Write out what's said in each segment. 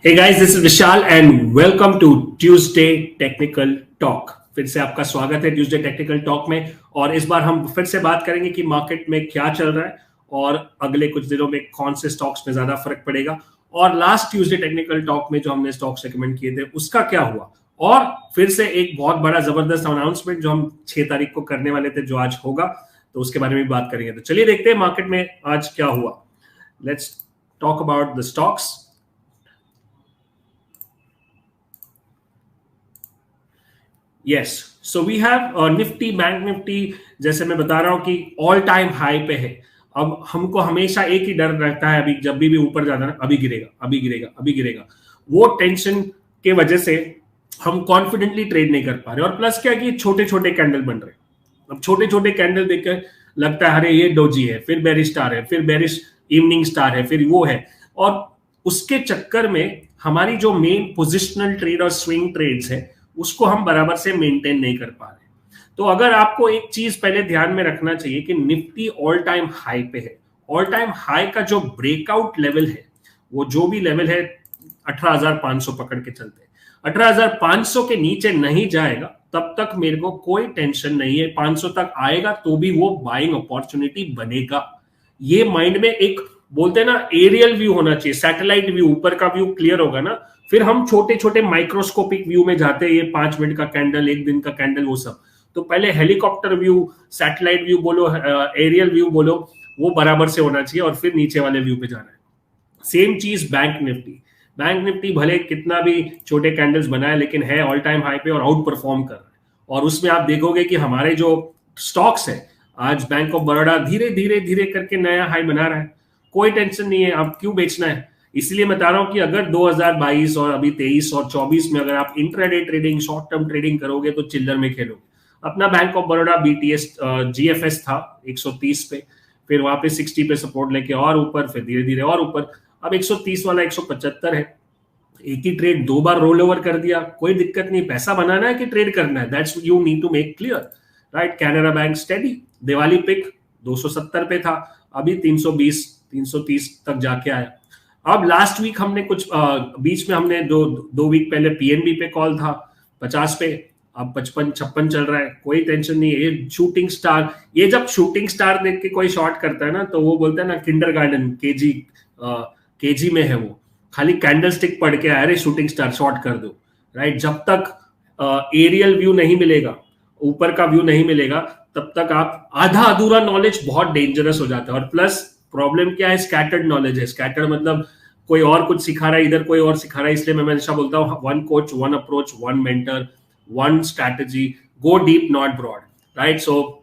Hey guys, this is Vishal and welcome to Tuesday Technical Talk। फिर से आपका स्वागत है Tuesday Technical Talk में। और इस बार हम फिर से बात करेंगे कि मार्केट में क्या चल रहा है और अगले कुछ दिनों में कौन से स्टॉक्स में ज्यादा फर्क पड़ेगा, और लास्ट ट्यूसडे टेक्निकल टॉक में जो हमने स्टॉक्स रिकमेंड किए थे उसका क्या हुआ, और फिर से एक बहुत बड़ा जबरदस्त अनाउंसमेंट जो हम 6 तारीख को करने वाले थे जो आज होगा, तो उसके बारे में भी बात करेंगे। तो चलिए देखते हैं मार्केट में आज क्या हुआ। Let's talk about the stocks. Yes, so we have Nifty, bank Nifty, जैसे मैं बता रहा हूं कि ऑल टाइम हाई पे है। अब हमको हमेशा एक ही डर रहता है, अभी जब भी ऊपर जाता है ना, अभी गिरेगा अभी गिरेगा अभी गिरेगा। वो टेंशन के वजह से हम कॉन्फिडेंटली ट्रेड नहीं कर पा रहे। और प्लस क्या कि छोटे छोटे कैंडल बन रहे हैं। अब छोटे छोटे कैंडल देखकर लगता है अरे ये डोजी है, फिर बेरिश स्टार है, फिर बेरिश इवनिंग स्टार है, फिर वो है। और उसके चक्कर में हमारी जो मेन पोजिशनल ट्रेड और स्विंग ट्रेड्स है उसको हम बराबर से मेंटेन नहीं कर पा रहे। तो अगर आपको एक चीज पहले ध्यान में रखना चाहिए कि निफ्टी ऑल टाइम हाई पे है। ऑल टाइम हाई का जो ब्रेकआउट लेवल है, वो जो भी लेवल है 18,500 पकड़ के चलते हैं। 18,500 के नीचे नहीं जाएगा तब तक मेरे को कोई टेंशन नहीं है। 500 तक आएगा तो भी वो बाइंग अपॉर्चुनिटी बनेगा। ये माइंड में एक बोलते हैं ना एरियल व्यू होना चाहिए, सैटेलाइट व्यू। ऊपर का व्यू क्लियर होगा ना, फिर हम छोटे छोटे माइक्रोस्कोपिक व्यू में जाते हैं। ये 5 मिनट का कैंडल, 1 दिन का कैंडल, वो सब। तो पहले हेलीकॉप्टर व्यू, सैटेलाइट व्यू बोलो, एरियल व्यू बोलो, वो बराबर से होना चाहिए और फिर नीचे वाले व्यू पे जाना है। सेम चीज बैंक निफ्टी। बैंक निफ्टी भले कितना भी छोटे कैंडल्स बनाए लेकिन है ऑल टाइम हाई पे और आउट परफॉर्म कर रहा है। और उसमें आप देखोगे कि हमारे जो स्टॉक्स है, आज बैंक ऑफ बड़ौदा धीरे धीरे धीरे करके नया हाई बना रहा है। कोई टेंशन नहीं है, आप क्यों बेचना है। इसलिए बता रहा हूं कि अगर 2022 और अभी 23 और 24 में अगर आप intraday trading, short term trading करोगे तो चिल्लर में खेलोगे। अपना bank of Baroda BTS GFS था 130 पे, फिर वहां पे 60 पे सपोर्ट लेके और ऊपर, फिर धीरे धीरे और ऊपर। अब 130 वाला 175 है। एक ही ट्रेड 2 बार रोल ओवर कर दिया, कोई दिक्कत नहीं। पैसा बनाना है कि ट्रेड करना है, that's you need to make clear, right. Canara bank steady, Diwali peak 270 पे था, अभी 320 330 तक जाके आया। अब लास्ट वीक हमने कुछ बीच में हमने दो वीक पहले पीएनबी पे कॉल था 50 पे, अब 55-56 चल रहा है। कोई टेंशन नहीं है। ये शूटिंग स्टार, ये जब शूटिंग स्टार देख के कोई शॉर्ट करता है ना, तो वो बोलता है ना किंडरगार्टन केजी में है वो, खाली कैंडल स्टिक पढ़ के अरे शूटिंग स्टार शॉर्ट कर दो, राइट। जब तक एरियल व्यू नहीं मिलेगा, ऊपर का व्यू नहीं मिलेगा, तब तक आप आधा अधूरा नॉलेज बहुत डेंजरस हो जाता है। और प्लस प्रॉब्लम क्या है, स्कैटर्ड नॉलेज है। स्कैटर्ड मतलब कोई और कुछ सिखा रहा है, इधर कोई और सिखा रहा है। इसलिए मैं हमेशा बोलता हूँ one coach, one approach, one mentor, one strategy, go deep not broad, right. So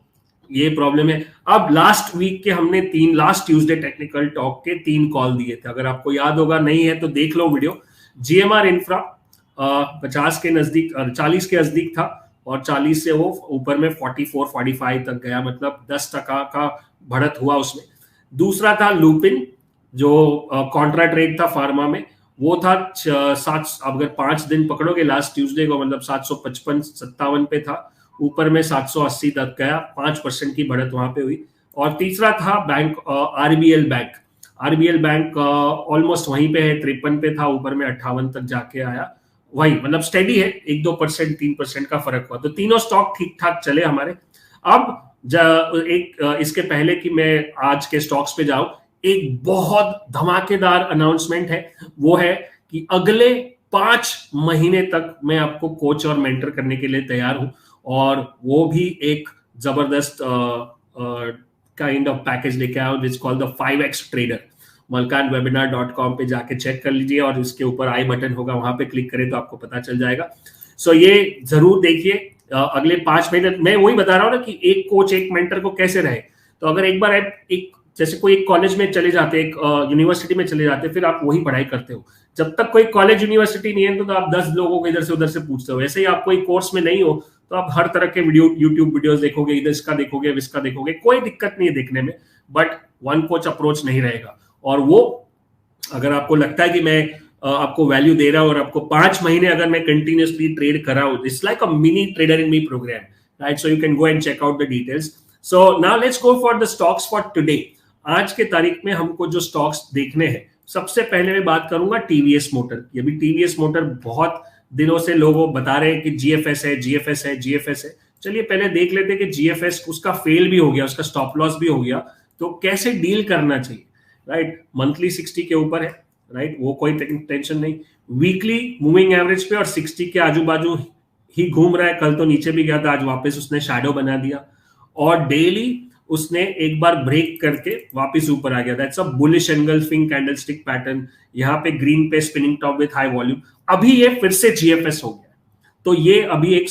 ये प्रॉब्लम है। अब लास्ट वीक के हमने लास्ट ट्यूसडे टेक्निकल टॉक के 3 कॉल दिए थे, अगर आपको याद होगा, नहीं है तो देख लो वीडियो। जीएमआर इंफ्रा 50 के नजदीक, 40 के नजदीक था और 40 से वो ऊपर में 44-45 तक गया, मतलब 10% का बढ़त हुआ उसमें। दूसरा था लूपिन, जो कॉन्ट्रा ट्रेड था फार्मा में, वो था 7, अगर 5 दिन पकड़ोगे लास्ट ट्यूसडे को, मतलब 755-57 पे था, ऊपर में 780 तक गया, 5% की बढ़त वहां पे हुई। और तीसरा था bank RBL bank. RBL bank almost वहीं पे है, 53 पे था, ऊपर में 58 तक जाके आया। वही मतलब स्टेडी है, 1-2%, 3% का फर्क हुआ। तो तीनों स्टॉक ठीक ठाक चले हमारे। अब इसके पहले कि मैं आज के स्टॉक्स पे जाऊं, एक बहुत धमाकेदार अनाउंसमेंट है। वो है कि अगले 5 महीने तक मैं आपको कोच और मेंटर करने के लिए तैयार हूं, और वो भी एक जबरदस्त काइंड ऑफ पैकेज लेके आया हूं, जिस called the 5x trader. malkanwebinar.com पे जाके चेक कर लीजिए, और इसके ऊपर आई बटन होगा, वहां पे क्लिक करें तो आपको पता चल जाएगा। सो ये जरूर देखिए। अगले 5 महीने मैं वही बता रहा हूँ ना कि एक कोच एक मेंटर को कैसे रहे। तो अगर एक बार एक जैसे कोई एक कॉलेज में चले जाते, एक यूनिवर्सिटी में चले जाते, फिर आप वही पढ़ाई करते हो। जब तक कोई कॉलेज यूनिवर्सिटी नहीं है तो आप 10 लोगों को इधर से उधर से पूछते हो। ऐसे ही आप कोई कोर्स में नहीं हो तो आप हर तरह के यूट्यूब वीडियोस देखोगे, इधर इसका देखोगे, इसका देखोगे, कोई दिक्कत नहीं है देखने में, बट वन कोच अप्रोच नहीं रहेगा। और वो अगर आपको लगता है कि मैं आपको वैल्यू दे रहा हूं और आपको 5 महीने अगर मैं कंटिन्यूसली ट्रेड कर रहा हूं, it's like a mini trader in me program, right. So you can go and check out the details. So now let's go for the stocks for today. आज के तारीख में हमको जो स्टॉक्स देखने हैं सबसे पहले मैं बात करूंगा टीवीएस मोटर की। अभी टीवीएस मोटर बहुत दिनों से लोगों बता रहे हैं कि जीएफएस है, जीएफएस है, जीएफएस है। चलिए पहले देख लेते हैं कि जीएफएस उसका फेल भी हो गया, उसका स्टॉप लॉस भी हो गया, तो कैसे डील करना चाहिए। राइट, मंथली 60 के ऊपर है, राइट, वो कोई टेंशन नहीं। वीकली मूविंग एवरेज पे और 60 के आजू बाजू ही घूम रहा है। कल तो नीचे भी गया था, आज वापस उसने शैडो बना दिया, और डेली उसने एक बार ब्रेक करके वापस ऊपर आ गया। That's a bullish engulfing candlestick pattern. यहाँ पे ग्रीन पे spinning top width high volume. अभी ये फिर से जीएफएस हो गया, तो ये अभी एक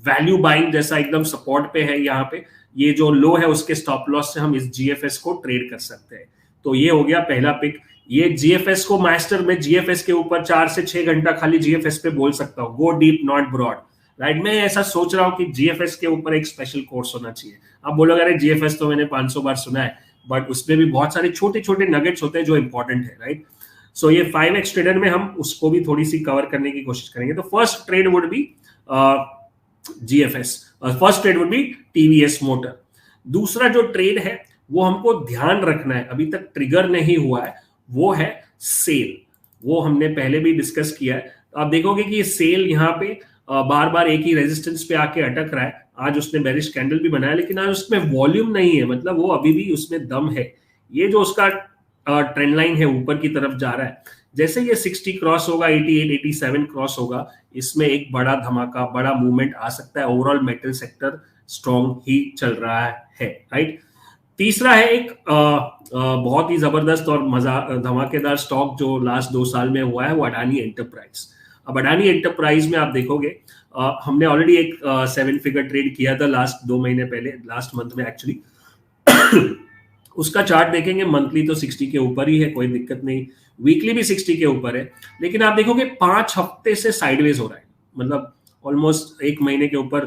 वैल्यू बाइंग जैसा एकदम सपोर्ट पे है। यहाँ पे ये जो लो है उसके स्टॉप लॉस से हम इस जीएफएस को ट्रेड कर सकते हैं। तो ये हो गया पहला पिक। ये जीएफएस को मास्टर में जीएफएस के ऊपर 4 से 6 घंटा खाली जीएफएस पे बोल सकता हूँ, go deep not broad. Right, मैं ऐसा सोच रहा हूँ कि जीएफएस के ऊपर एक स्पेशल कोर्स होना चाहिए। आप बोलोगे अरे जीएफएस तो मैंने 500 बार सुना है, बट उसमें भी बहुत सारे छोटे छोटे नगेट्स होते हैं जो इंपॉर्टेंट है। राइट, सो ये 5x ट्रेडर में हम उसको भी थोड़ी सी कवर करने की कोशिश करेंगे। तो first trade would be GFS, first trade would be TVS motor. दूसरा जो ट्रेड है वो हमको ध्यान रखना है, अभी तक ट्रिगर नहीं हुआ है, वो है सेल। वो हमने पहले भी डिस्कस किया है। तो आप देखोगे कि ये सेल यहाँ पे बार बार एक ही रेजिस्टेंस पे आके अटक रहा है। आज उसने बेरिश कैंडल भी बनाया, लेकिन आज उसमें वॉल्यूम नहीं है, मतलब वो अभी भी उसमें दम है। ये जो उसका ट्रेंड लाइन है ऊपर की तरफ जा रहा है, जैसे ये 60 क्रॉस होगा, 88 87 क्रॉस होगा, इसमें एक बड़ा धमाका, बड़ा मूवमेंट आ सकता है। ओवरऑल मेटल सेक्टर स्ट्रॉन्ग ही चल रहा है। राइट, तीसरा है एक बहुत ही जबरदस्त और धमाकेदार स्टॉक जो लास्ट 2 साल में हुआ है, वो अडानी एंटरप्राइज। अब अडानी एंटरप्राइज में आप देखोगे हमने ऑलरेडी एक 7 फिगर ट्रेड किया था लास्ट 2 महीने पहले, लास्ट मंथ में एक्चुअली। उसका चार्ट देखेंगे, मंथली तो 60 के ऊपर ही है, कोई दिक्कत नहीं। वीकली भी 60 के ऊपर है, लेकिन आप देखोगे 5 हफ्ते से साइडवेज हो रहा है, मतलब ऑलमोस्ट 1 महीने के ऊपर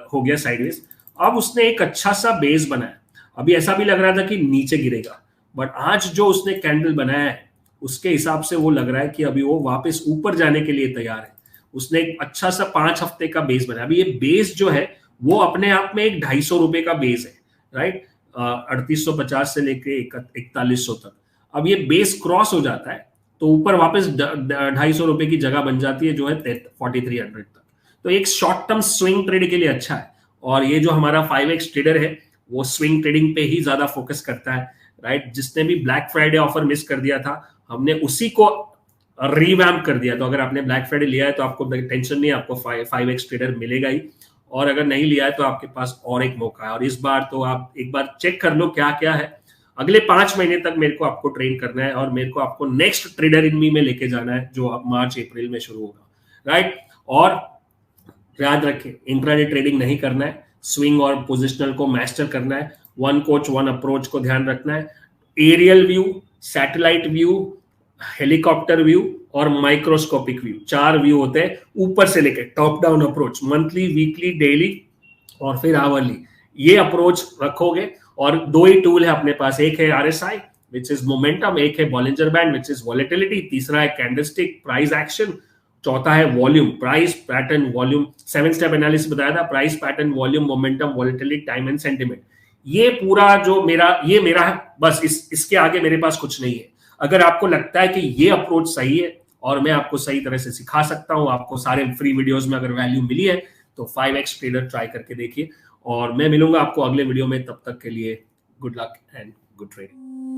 हो गया साइडवेज। अब उसने एक अच्छा सा बेस बनाया। अभी ऐसा भी लग रहा था कि नीचे गिरेगा, बट आज जो उसने कैंडल बनाया है उसके हिसाब से वो लग रहा है कि अभी वो वापस ऊपर जाने के लिए तैयार है। उसने एक अच्छा सा 5 हफ्ते का बेस बनाया। अभी ये बेस जो है वो अपने आप में एक 250 रुपए का बेस है। राइट, 3850 से लेके 4100 तक। अब ये बेस क्रॉस हो जाता है तो ऊपर वापस 250 रुपए की जगह बन जाती है, जो है 4300 तक। तो एक शॉर्ट टर्म स्विंग ट्रेड के लिए अच्छा है। और ये जो हमारा 5x ट्रेडर है वो स्विंग ट्रेडिंग पे ही ज्यादा फोकस करता है। राइट, जिसने भी ब्लैक फ्राइडे ऑफर मिस कर दिया था, हमने उसी को रिवैम्प कर दिया। तो अगर आपने ब्लैक फ्राइडे लिया है तो आपको टेंशन नहीं, आपको 5x ट्रेडर मिलेगा ही। और अगर नहीं लिया है तो आपके पास और एक मौका है। और इस बार तो आप एक बार चेक कर लो क्या क्या है। अगले 5 महीने तक मेरे को आपको ट्रेन करना है, और मेरे को आपको नेक्स्ट ट्रेडर इन मी में लेके जाना है, जो अब मार्च अप्रैल में शुरू होगा। राइट, और याद रखें इंट्राडे ट्रेडिंग नहीं करना है, स्विंग और पोजिशनल को मास्टर करना है। 1 कोच 1 अप्रोच को ध्यान रखना है। Aerial view, satellite view, helicopter view और माइक्रोस्कोपिक व्यू, 4 व्यू होते हैं ऊपर से लेके top down approach, monthly, weekly, daily और फिर आवरली। ये अप्रोच रखोगे, और 2 ही टूल है अपने पास, एक है RSI विच इज मोमेंटम, एक है Bollinger band which is volatility, तीसरा है कैंडलस्टिक प्राइस एक्शन, चौथा है volume, price pattern volume. 7 step analysis बताया था, price pattern volume momentum volatility time and sentiment. ये पूरा जो मेरा है, बस इसके आगे मेरे पास कुछ नहीं है। अगर आपको लगता है कि ये अप्रोच सही है और मैं आपको सही तरह से सिखा सकता हूं, आपको सारे फ्री वीडियोस में अगर वैल्यू मिली है, तो 5x ट्रेडर ट्राई करके देखिए। और मैं मिलूंगा आपको अगले वीडियो में, तब तक के लिए good luck and good trading.